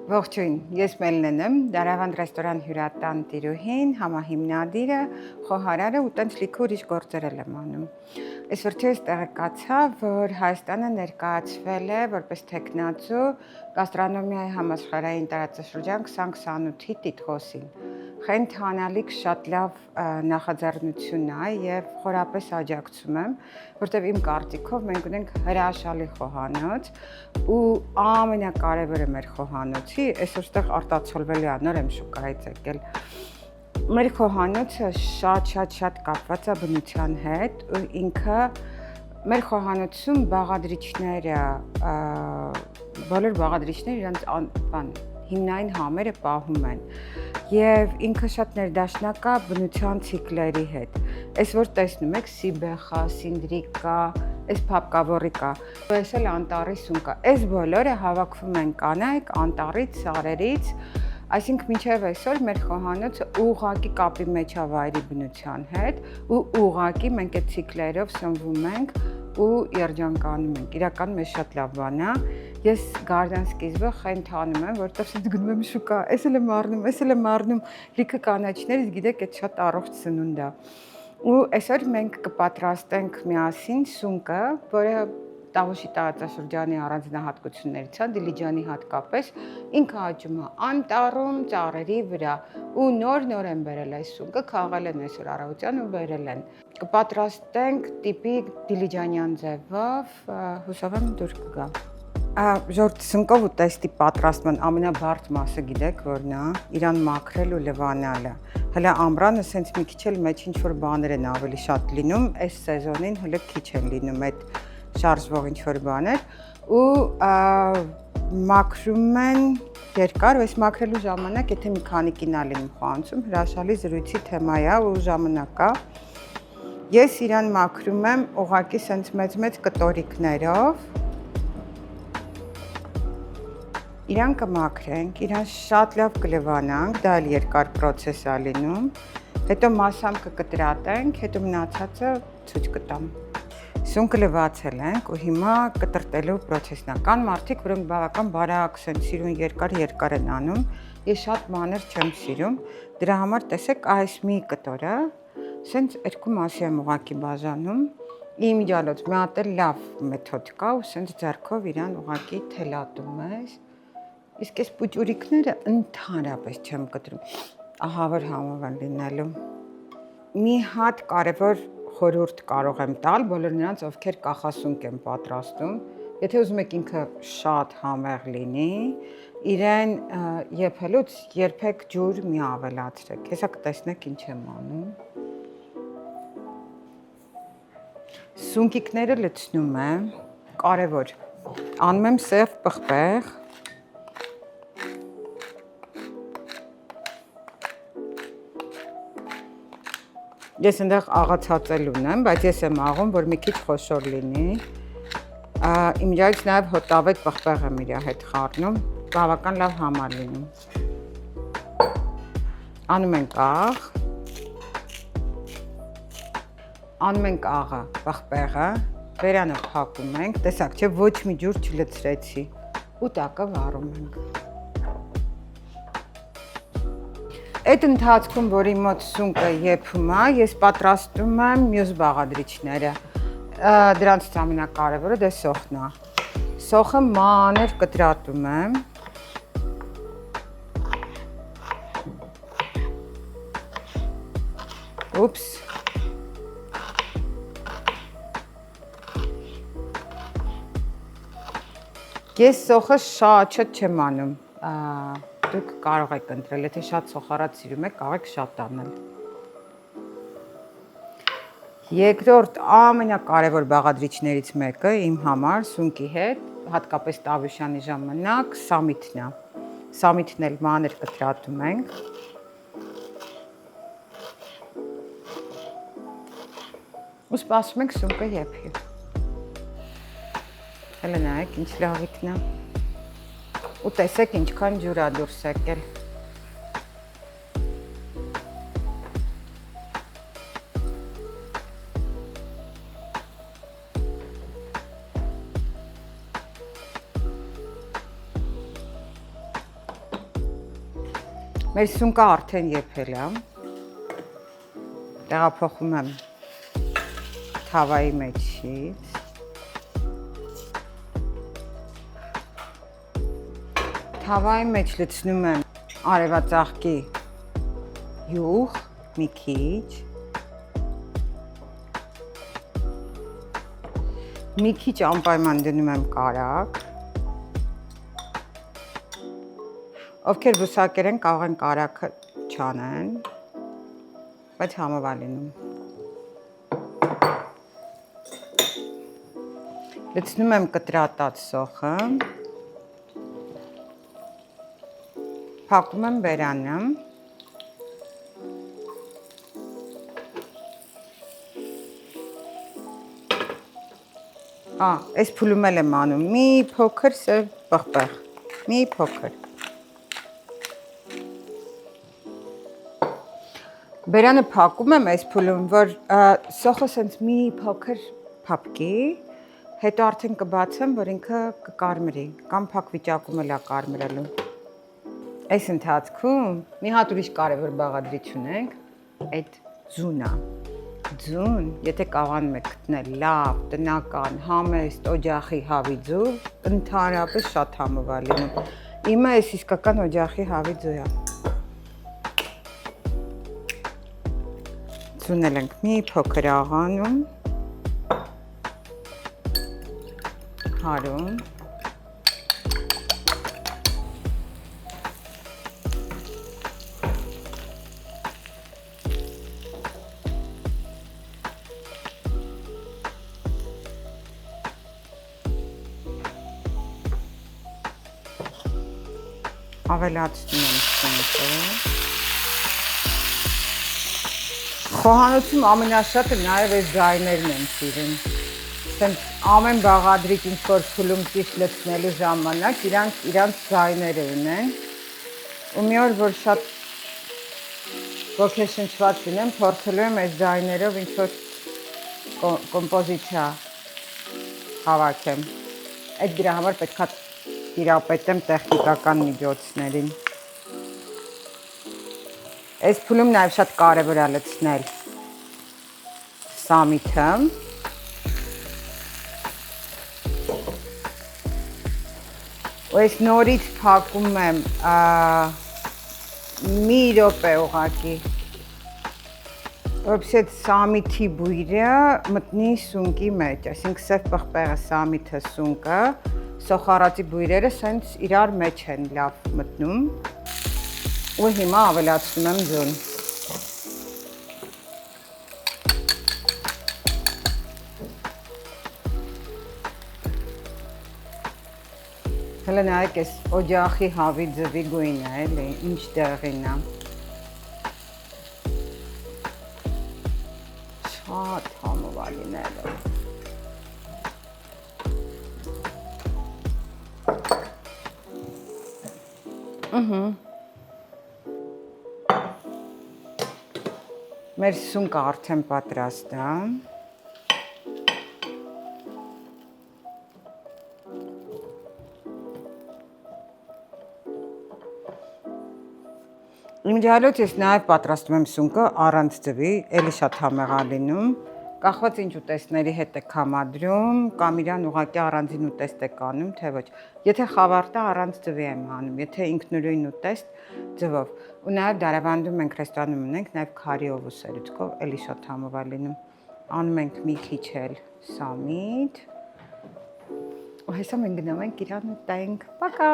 Ողջույն, ես Մելնեն եմ, Դարավանդ ռեստորան հյուրատան տիրուհին, համահիմնադիրը, խոհարարը ու տենց լիքը ուրիշ գործեր եմ անում։ Այս վերջերս տեղեկացա, որ Հայաստանը ներկայացվել է որպես թեկնածու գաստրոնոմիայի համաշխարհային տարածաշրջան 2028-ի տիտղոսին։ Խենթանալիք շատ լավ նախաձեռնություն է եւ խորապես աջակցում եմ, որտեւ իմ կարծիքով մենք ունենք հրաշալի խոհանոց ու ամենակարևորը մեր խոհանոցի, այսօր ստեղ արտացոլվելի է, նոր եմ շուկայից եկել։ Մեր խոհանոցը շատ կապված է բնության հետ ու ինքը մեր խոհանոցում բաղադրիչները, բոլոր բաղադրիչները իրենց հիմնային համերը պահում են եւ ինքը շատ ներդաշնակ է բնության ցիկլերի հետ։ Այս որ տեսնում եք սիբեխա, սինդրիկա, այս փապկավորի կա, այս էլ անտառի սուն կա։ Այս բոլորը հավաքվում են կանայք անտառից, սարերից, այսինքն մինչև այսօր մեր խոհանոցը ուղղակի կապի մեջ է վայրի բնության հետ ու ուղղակի մենք այդ ցիկլերով սնվում ենք ու երջանկանում ենք։ Իրականում է շատ լավ բան է։ Ես գարդան սկիզբը խենթանում եմ, որտեղ ես գնում եմ շուկա, ես էլ եմ առնում, լիքը կանաչներից գիտեք, այդ շատ առողջ սնունդ է։ Ու այսօր մենք կպատրաստենք միասին սունկը, որը Տավուշի տարածաշրջանի առանձնահատկություններից է, Դիլիջանի հատկապես, ինքը աճում է անտառում, ծառերի վրա ու նոր եմ բերել այս սունկը, քաղել են այսօր առավոտյան ու բերել են։ Կպատրաստենք տիպիկ դիլիջանյան ձևով, հուսով եմ դուր կգա։ Ժորտ սունկով ու տեստի պատրաստման ամենաբարդ մասը գիտեք որն է, իրան մաքրել ու լվանալը։ Հələ ամռանը սենց մի քիչ էլ մեջ ինչ-որ բաներ են ավելի շատ լինում, այս սեզոնին հələ քիչ են լինում այդ շարժվող ինչ-որ բաներ ու մաքրում են երկար, ու այս մաքրելու ժամանակ, եթե մի քանի կինալ եմ խոհանոցում, հրաշալի զրույցի թեմա է ու ժամանակ է։ Ես իրան մաքրում եմ ուղղակի սենց մեծ կտորիկներով։ Իրան կմաքրենք, իրան շատ լավ կլվանանք, դա էլ երկար պրոցես է լինում, հետո մասամբ կկտրատենք, հետո մնացածը ցույց կտամ։ Սունկը լվացել ենք ու հիմա կտրտելու պրոցեսն է։ Կան մարդիկ, որոնք բավական բարակ են սիրուն երկար են անում, ես շատ մանր չեմ սիրում, դրա համար տեսեք այս մի կտորը, սենց երկու մասի եմ ուղղակի բաժանում, իմ ջալոց մի հատ էլ լավ մեթոդ կա ու սենց ձեռքով իրան ուղղակի թելատում ես։ Իսկ այս պուճուրիկները ընդհանրապես չեմ կտրում, ահա որ համով են լինելու։ Մի հատ կարևոր խորհուրդ կարող եմ տալ բոլոր նրանց, ովքեր կախասունկ են պատրաստում, եթե ուզում եք ինքը շատ համեղ լինի, իրեն եփելուց երբեք ջուր մի ավելացրեք, հեսա կտեսնեք ինչ եմ անում։ Սունկիկները լցնում եմ, կարևոր, անում եմ սև պղպեղ, ես ընդեղ աղացածել ունեմ, բայց ես եմ աղում, որ մի քիչ խոշոր լինի։ Իմ ջայից նաև հոտավետ պղպեղ եմ իր հետ խառնում, բավական լավ համար լինում։ Անում ենք աղ։ Անում ենք աղը, պղպեղը, բերանը փակում ենք, տեսակ չէ, ոչ մի ջուր չլցրեցի, ու տակը վառում ենք։ Այդ ընթացքում, որի մոտ սունկը եփում է, ես պատրաստում եմ մյուս բաղադրիչները, դրանցից ամենակարևորը դե սոխն է։ Սոխը մանր կտրատում եմ։ Ուպս։ Ես սոխը շատ չեմ անում, դուք կարող եք ընտրել, եթե շատ սոխառատ սիրում եք, կարող եք շատ անել։ Երկրորդ ամենակարևոր բաղադրիչներից մեկը իմ համար սունկի հետ, հատկապես Տավուշյանի ժամանակ, սամիթն է։ Սամիթն էլ մանր կտրատում ենք։ Ու սպասում ենք սունկը եփի։ Հələ նայեք ինչ լավիկն է։ Ու տեսեք ինչքան ջուր է դուրս եկել։ Մեր սունկը արդեն եփել է։ Տեղափոխում եմ թավայի մեջից։ Թավայի մեջ լցնում եմ արևածաղկի յուղ, մի քիչ։ Մի քիչ անպայման դնում եմ կարագ։ Ովքեր բուսակեր են, կարող են կարագը չանեն, բայց համով է լինում։ Լցնում եմ կտրատած սոխը։ Փակում եմ բերանը։ Այս փուլում եմ անում մի փոքր սև պղպեղ, մի փոքր։ Բերանը փակում եմ այս փուլում, որ սոխը սենց մի փոքր փափկի, հետո արդեն կբացեմ, որ ինքը կկարմրի, կամ փակ վիճակում էլ է կարմրելու։ Այս ընթացքում մի հատ ուրիշ կարևոր բաղադրիչ ունենք, այդ ձունը։ Ձուն, եթե կարողանում եք գտնել լավ, տնական, համեստ, օջախի հավի ձու, ընդհանրապես շատ համով է լինում։ Իմը այս իսկական օջախի հավի ձու է։ Ձունել ենք մի փոքր աղանում, հարում։ Ավելացնում եմ սունկը։ Խոհանոցում ամենաշատը նաև այս ձայներն եմ սիրում։ Սենց ամեն բաղադրիչ ինչ-որ փուլում ճիշտ լցնելու ժամանակ իրանց ձայները ունեն։ Ու մի օր, որ շատ ոգեշնչված լինեմ, փորձելու եմ այս ձայներով ինչ-որ կոմպոզիցիա հավաքեմ։ Այդ դրա համար պետք է տիրապետեմ տեխնիկական միջոցներին։ Այս փուլում նաև շատ կարևոր է լցնել սամիթը։ Ու այս նորից փակում եմ մի րոպե ուղղակի, որպեսզի այդ սամիթի բույրը մտնի սունկի մեջ, այսինքն սև պղպեղը, սամիթը, սունկը, սոխարածի բույրերը սենց իրար մեջ են լավ մտնում ու հիմա ավելացնում եմ ձուն։ Հələ նայեք այս օջախի հավի ձվի գույնը էլի, ինչ դեղին է։ Շատ համով է լինելու։ Մեր սունկը արդեն պատրաստ է։ Իմ ջալոց ես նաև պատրաստում եմ սունկը առանց ձվի, էլի շատ համեղ է լինում։ Կախված ինչ ուտեստների հետ եք համադրում, կամ իրան ուղղակի առանձին ուտեստ եք անում, թե ոչ։ Եթե խավարտ է, առանց ձվի եմ անում, եթե ինքնուրույն ուտեստ, ձվով։ Ու նաև դարավանդում ենք ռեստորանում ունենք, նաև քարիով ու սերուցքով, էլի շատ համով է լինում։ Անում ենք մի քիչ էլ սամիթ։ Ու հեսա մենք գնում ենք իրան ուտենք։ Պակա։